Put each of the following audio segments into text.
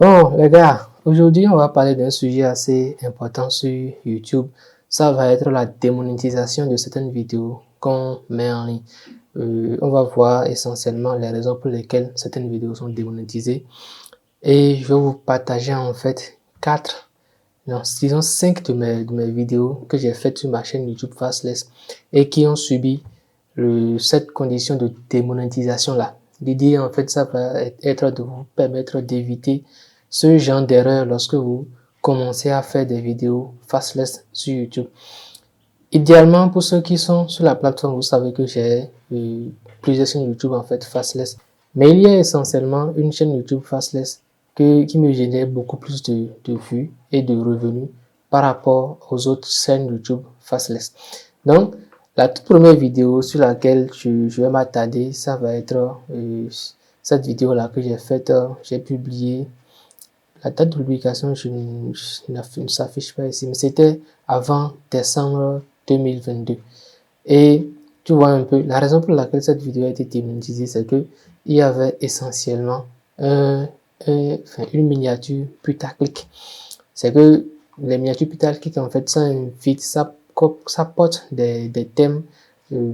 Bon, les gars, aujourd'hui, on va parler d'un sujet assez important sur YouTube. Ça va être la démonétisation de certaines vidéos qu'on met en ligne. On va voir essentiellement les raisons pour lesquelles certaines vidéos sont démonétisées. Et je vais vous partager en fait disons 5 de mes vidéos que j'ai faites sur ma chaîne YouTube Fastless et qui ont subi cette condition de démonétisation-là. L'idée, en fait, ça va être de vous permettre d'éviter ce genre d'erreur lorsque vous commencez à faire des vidéos fastless sur YouTube. Idéalement, pour ceux qui sont sur la plateforme, vous savez que j'ai plusieurs chaînes YouTube en fait fastless. Mais il y a essentiellement une chaîne YouTube fastless qui me génère beaucoup plus de vues et de revenus par rapport aux autres chaînes YouTube fastless. Donc, la toute première vidéo sur laquelle je vais m'attarder, ça va être cette vidéo-là que j'ai faite. J'ai publié. La date de publication ne s'affiche pas ici, mais c'était avant décembre 2022. Et tu vois un peu, la raison pour laquelle cette vidéo a été démonétisée, c'est que il y avait essentiellement une miniature putaclic. C'est que les miniatures putaclic, en fait, ça porte des thèmes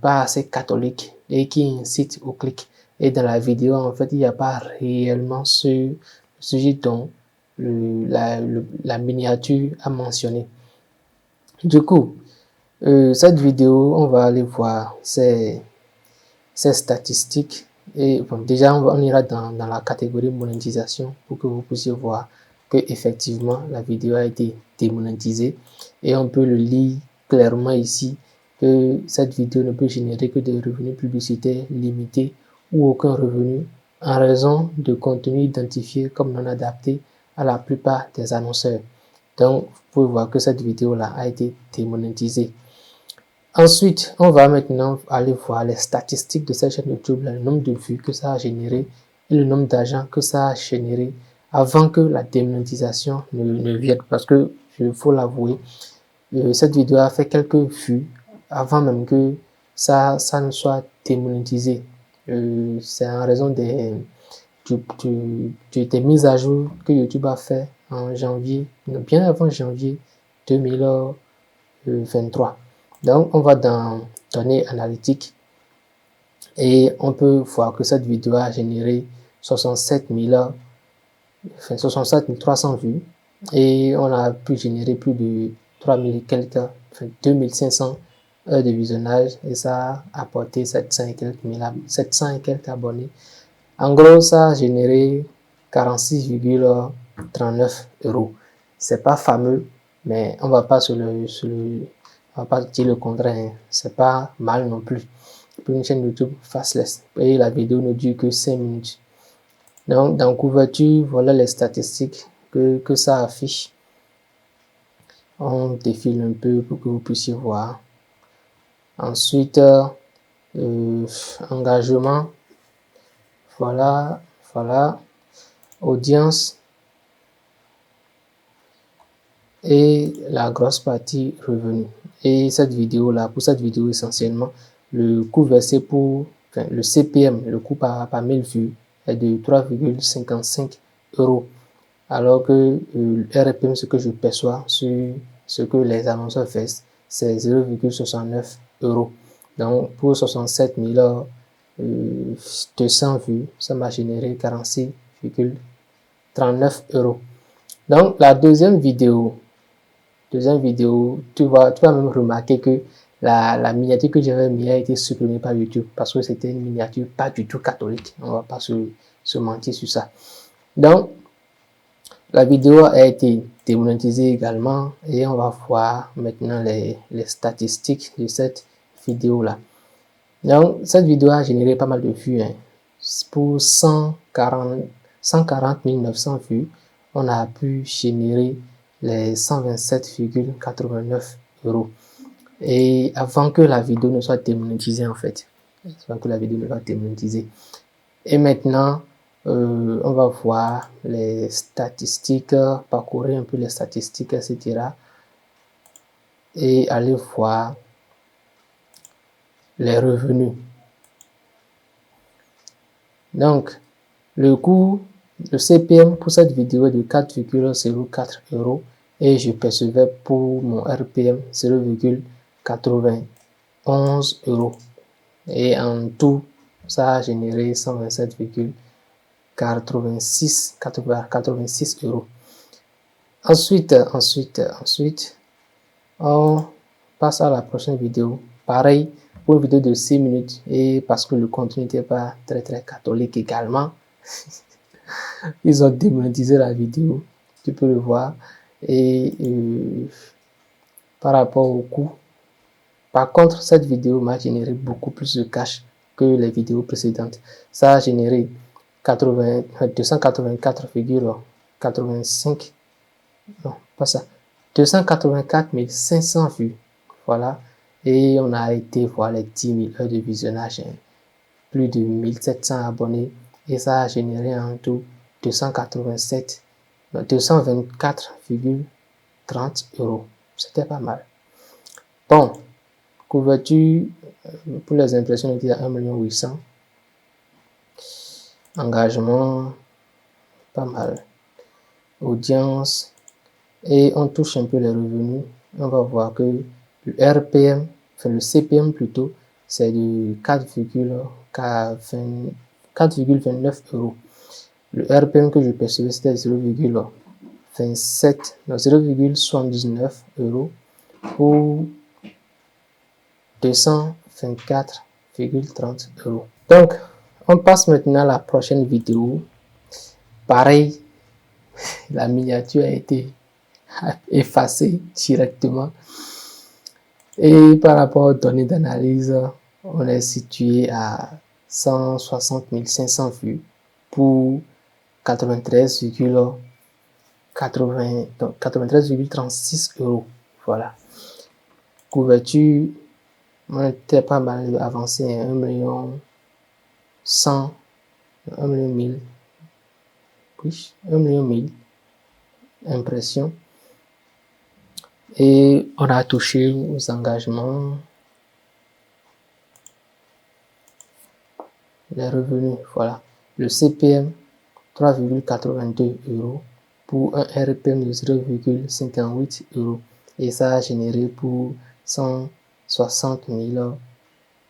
pas assez catholiques et qui incitent au clic. Et dans la vidéo, en fait, il n'y a pas réellement ce sujet dont la miniature a mentionné. Du coup, cette vidéo, on va aller voir ses statistiques. Et bon, déjà, on ira dans la catégorie monétisation pour que vous puissiez voir que effectivement la vidéo a été démonétisée. Et on peut le lire clairement ici que cette vidéo ne peut générer que des revenus publicitaires limités ou aucun revenu en raison de contenu identifié comme non adapté à la plupart des annonceurs. Donc, vous pouvez voir que cette vidéo-là a été démonétisée. Ensuite, on va maintenant aller voir les statistiques de cette chaîne YouTube, le nombre de vues que ça a généré et le nombre d'argent que ça a généré avant que la démonétisation ne vienne. Parce que, il faut l'avouer, cette vidéo a fait quelques vues avant même que ça ne soit démonétisé. C'est en raison des mises à jour que YouTube a fait en janvier, bien avant janvier 2023. Donc, on va dans données analytiques et on peut voir que cette vidéo a généré 67 300 vues et on a pu générer plus de 3000 quelques, 2500 heures de visionnage et ça a apporté 700 et quelques abonnés. En gros, ça a généré 46,39 €. C'est pas fameux, mais on va pas on va pas dire le contraire. C'est pas mal non plus pour une chaîne YouTube fastless. Et la vidéo ne dure que 5 minutes. Donc, dans couverture, voilà les statistiques que ça affiche. On défile un peu pour que vous puissiez voir. Ensuite, engagement. Voilà. Audience. Et la grosse partie revenu. Et cette vidéo là, pour cette vidéo essentiellement, le coût versé le CPM, le coût par 1000 vues est de 3,55 €. Alors que le RPM, ce que je perçois sur ce que les annonceurs font, c'est 0,69 €. Donc pour 67 200 vues, ça m'a généré 46,39 €. Donc la deuxième vidéo, tu vas même remarquer que la miniature que j'avais mis a été supprimée par YouTube parce que c'était une miniature pas du tout catholique. On va pas se mentir sur ça. Donc, la vidéo a été démonétisée également et on va voir maintenant les statistiques de cette vidéo-là. Donc, cette vidéo a généré pas mal de vues. Pour 140 900 vues, on a pu générer les 127,89 €. Et avant que la vidéo ne soit démonétisée en fait. Avant que la vidéo ne soit démonétisée. Et maintenant, on va voir les statistiques, parcourir un peu les statistiques, etc. Et aller voir les revenus. Donc, le coût Le CPM pour cette vidéo est de 4,04 € et je percevais pour mon RPM 0,91 €. Et en tout, ça a généré 127,86 €. Ensuite, on passe à la prochaine vidéo. Pareil, pour une vidéo de 6 minutes et parce que le contenu n'était pas très catholique également, ils ont démonétisé la vidéo, tu peux le voir. Et par rapport au coût, par contre, cette vidéo m'a généré beaucoup plus de cash que les vidéos précédentes. Ça a généré 284,85, non, pas ça, 284 500 vues. Voilà. Et on a été voir les 10 000 heures de visionnage, plus de 1700 abonnés. Et ça a généré en tout 224,30 €. C'était pas mal. Bon, couverture pour les impressions était à 1,8 million. Engagement, pas mal. Audience, et on touche un peu les revenus. On va voir que le RPM, enfin le CPM plutôt, c'est de 4,29 €. Le RPM que je percevais, c'était 0,79 € pour 224,30 €. Donc, on passe maintenant à la prochaine vidéo. Pareil, la miniature a été effacée directement. Et par rapport aux données d'analyse, on est situé à 160 500 vues pour 93,36 €. Voilà. Couverture, on était pas mal avancé, 1 million 100, 1 million 1000, oui, 1 million 1000 impressions. Et on a touché aux engagements, les revenus, voilà. Le CPM, 3,82 € pour un RPM de 0,58 €. Et ça a généré pour 160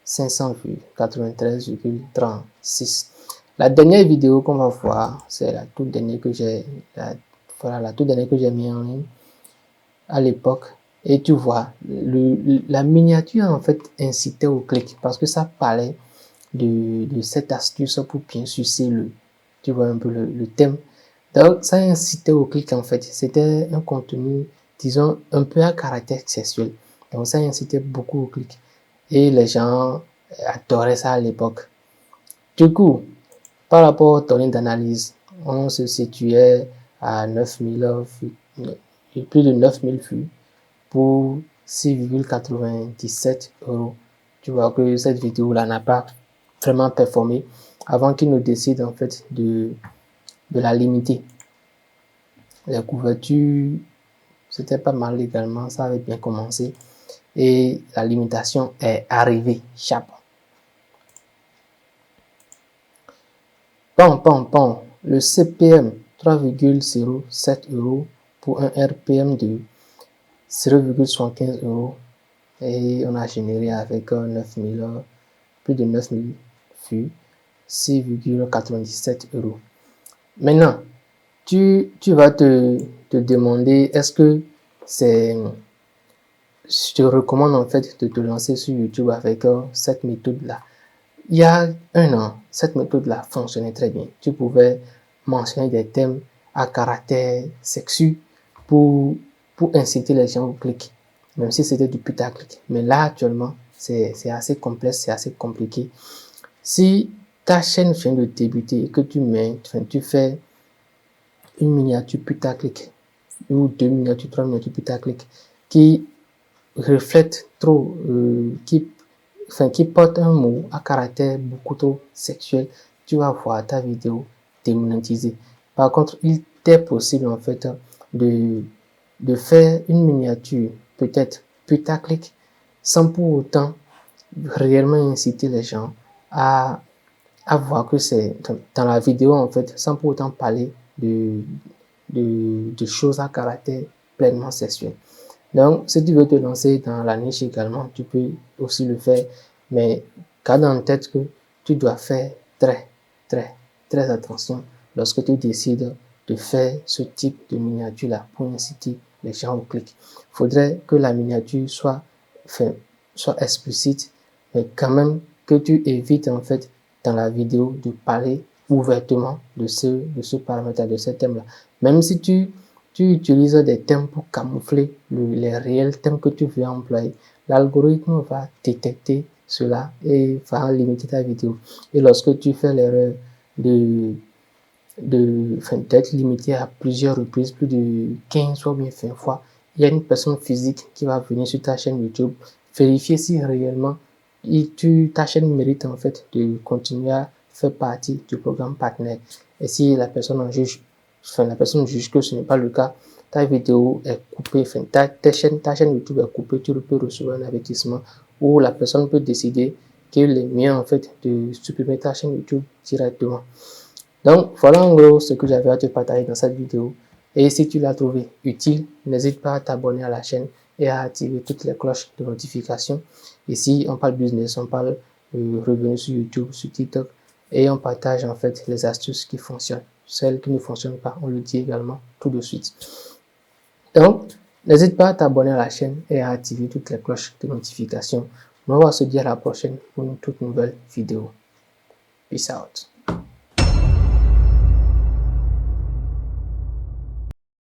500 vues, 93,36. La dernière vidéo qu'on va voir, c'est la toute dernière que j'ai mis en ligne à l'époque. Et tu vois, la miniature en fait incitait au clic parce que ça parlait de cette astuce pour bien sucer tu vois un peu le thème. Donc ça incitait au clic en fait. C'était un contenu, disons, un peu à caractère sexuel. Donc ça incitait beaucoup au clic. Et les gens adoraient ça à l'époque. Du coup, par rapport aux données d'analyse, on se situait à 9000 plus de 9000 vues pour 6,97 €. Tu vois que cette vidéo-là n'a pas vraiment performé avant qu'ils ne décident en fait de la limiter. Les couvertures, c'était pas mal également, ça avait bien commencé et la limitation est arrivée, chape. Bon, le CPM 3,07 € pour un RPM de 0,75 € et on a généré avec plus de 9000 vues, 6,97 €. Maintenant, tu vas te demander, est-ce que je te recommande en fait de te lancer sur YouTube avec cette méthode-là. Il y a un an, cette méthode-là fonctionnait très bien. Tu pouvais mentionner des thèmes à caractère sexu pour inciter les gens au clic, même si c'était du putaclic. Mais là, actuellement, c'est assez complexe, c'est assez compliqué. Si ta chaîne vient de débuter et que tu fais une miniature putaclic, ou 2 miniatures, 3 miniatures putaclic, qui reflète trop, qui porte un mot à caractère beaucoup trop sexuel, tu vas voir ta vidéo démonétisée. Par contre, il t'est possible en fait de faire une miniature peut-être putaclic sans pour autant réellement inciter les gens à à voir que c'est dans la vidéo, en fait, sans pour autant parler de choses à caractère pleinement sexuel. Donc, si tu veux te lancer dans la niche également, tu peux aussi le faire, mais garde en tête que tu dois faire très attention lorsque tu décides de faire ce type de miniature-là pour inciter les gens au clic. Il faudrait que la miniature soit explicite, mais quand même que tu évites en fait dans la vidéo de parler ouvertement de ce paramètre, de ce thème-là. Même si tu utilises des thèmes pour camoufler les réels thèmes que tu veux employer, l'algorithme va détecter cela et va limiter ta vidéo. Et lorsque tu fais l'erreur d'être limité à plusieurs reprises, plus de 15 ou bien 20 fois, il y a une personne physique qui va venir sur ta chaîne YouTube vérifier si réellement ta chaîne mérite en fait de continuer à faire partie du programme partenaire. Et si la personne juge que ce n'est pas le cas, ta vidéo est coupée, ta chaîne YouTube est coupée, tu peux recevoir un avertissement où la personne peut décider qu'il est mieux en fait de supprimer ta chaîne YouTube directement. Donc voilà en gros ce que j'avais à te partager dans cette vidéo. Et si tu l'as trouvé utile, n'hésite pas à t'abonner à la chaîne et à activer toutes les cloches de notification. Ici, on parle business, on parle revenus sur YouTube, sur TikTok, et on partage en fait les astuces qui fonctionnent. Celles qui ne fonctionnent pas, on le dit également tout de suite. Donc, n'hésite pas à t'abonner à la chaîne et à activer toutes les cloches de notification. On va se dire à la prochaine pour une toute nouvelle vidéo. Peace out.